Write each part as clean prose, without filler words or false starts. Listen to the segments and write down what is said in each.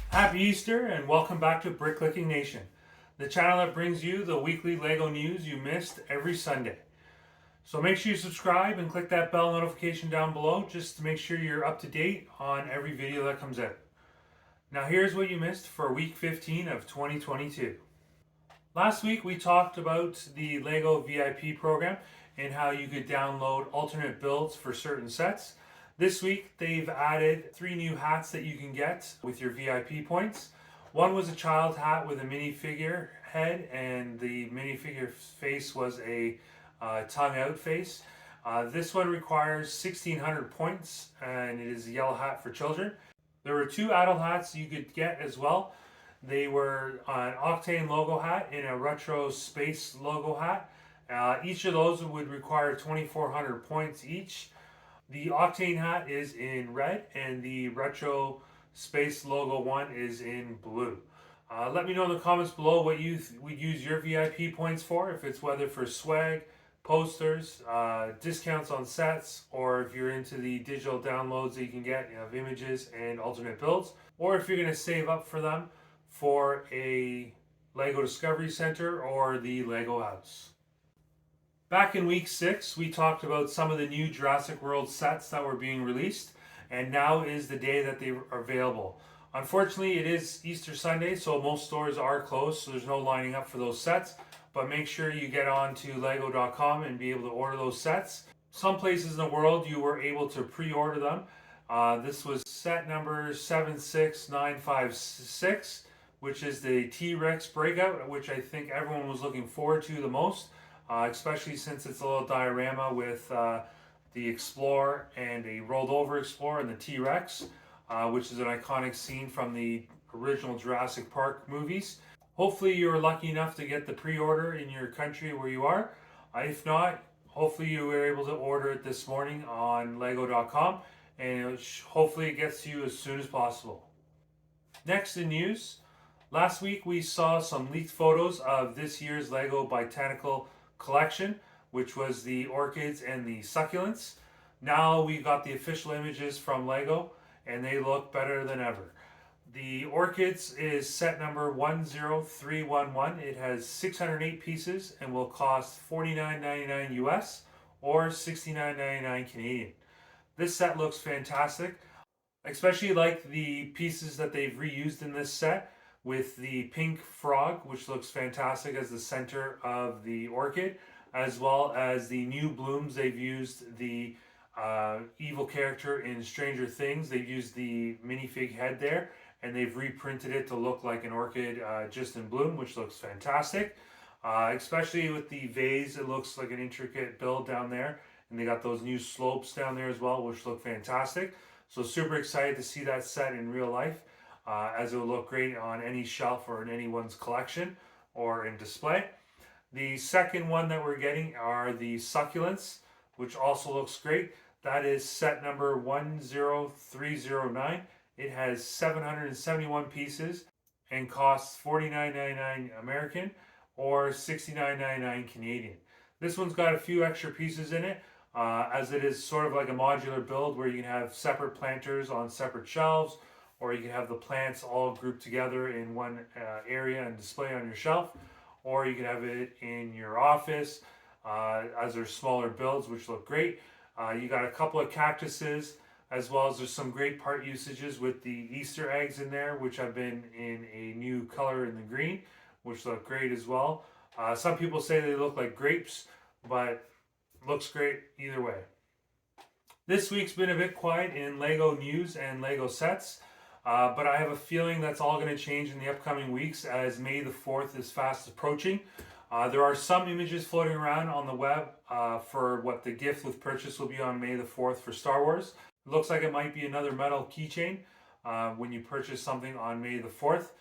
Happy Easter and welcome back to BrickClicking Nation, the channel that brings you the weekly LEGO news you missed every Sunday. So make sure you subscribe and click that bell notification down below just to make sure you're up to date on every video that comes out. Now here's what you missed for week 15 of 2022. Last week we talked about the LEGO VIP program and how you could download alternate builds for certain sets. This week they've added 3 new hats that you can get with your VIP points. One was a child hat with a minifigure head, and the minifigure face was a tongue out face. This one requires 1600 points and it is a yellow hat for children. There were 2 adult hats you could get as well. They were an Octan logo hat and a retro space logo hat. Each of those would require 2400 points each. The Octane hat is in red and the retro space logo one is in blue. Let me know in the comments below what you would use your VIP points for, if it's whether for swag, posters, discounts on sets, or if you're into the digital downloads that you can get of images and alternate builds, or if you're going to save up for them for a LEGO Discovery Center or the LEGO House. Back in week 6, we talked about some of the new Jurassic World sets that were being released, and now is the day that they are available. Unfortunately, it is Easter Sunday, so most stores are closed, so there's no lining up for those sets, but make sure you get on to lego.com and be able to order those sets. Some places in the world you were able to pre-order them. This was set number 76956, which is the T-Rex breakout, which I think everyone was looking forward to the most. Especially since it's a little diorama with the Explorer and a rolled over Explorer and the T-Rex, which is an iconic scene from the original Jurassic Park movies. Hopefully you were lucky enough to get the pre-order in your country where you are. If not, hopefully you were able to order it this morning on lego.com, and hopefully it gets to you as soon as possible. Next in news, last week we saw some leaked photos of this year's LEGO Botanical collection, which was the Orchids and the Succulents. Now we got the official images from LEGO and they look better than ever. The Orchids is set number 10311. It has 608 pieces and will cost $49.99 US or $69.99 Canadian. This set looks fantastic. Especially like the pieces that they've reused in this set, with the pink frog, which looks fantastic as the center of the orchid, as well as the new blooms. They've used the evil character in Stranger Things. They've used the minifig head there, and they've reprinted it to look like an orchid just in bloom, which looks fantastic. Especially with the vase, it looks like an intricate build down there, and they got those new slopes down there as well, which look fantastic. So super excited to see that set in real life, as it will look great on any shelf or in anyone's collection or in display. The second one that we're getting are the Succulents, which also looks great. That is set number 10309. It has 771 pieces and costs $49.99 American or $69.99 Canadian. This one's got a few extra pieces in it, as it is sort of like a modular build where you can have separate planters on separate shelves, or you can have the plants all grouped together in one area and display on your shelf, or you can have it in your office as they're smaller builds, which look great. You got a couple of cactuses, as well as there's some great part usages with the Easter eggs in there, which have been in a new color in the green, which look great as well. Some people say they look like grapes, but looks great either way. This week's been a bit quiet in LEGO news and LEGO sets, but I have a feeling that's all going to change in the upcoming weeks as May the 4th is fast approaching. There are some images floating around on the web for what the gift with purchase will be on May the 4th for Star Wars. It looks like it might be another metal keychain when you purchase something on May the 4th.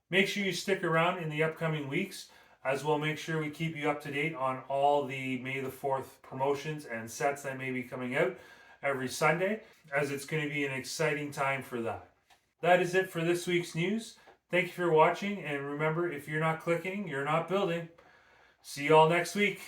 Make sure you stick around in the upcoming weeks, as we'll make sure we keep you up to date on all the May the 4th promotions and sets that may be coming out every Sunday, as it's going to be an exciting time for that. That is it for this week's news. Thank you for watching, and remember, if you're not clicking, you're not building. See you all next week.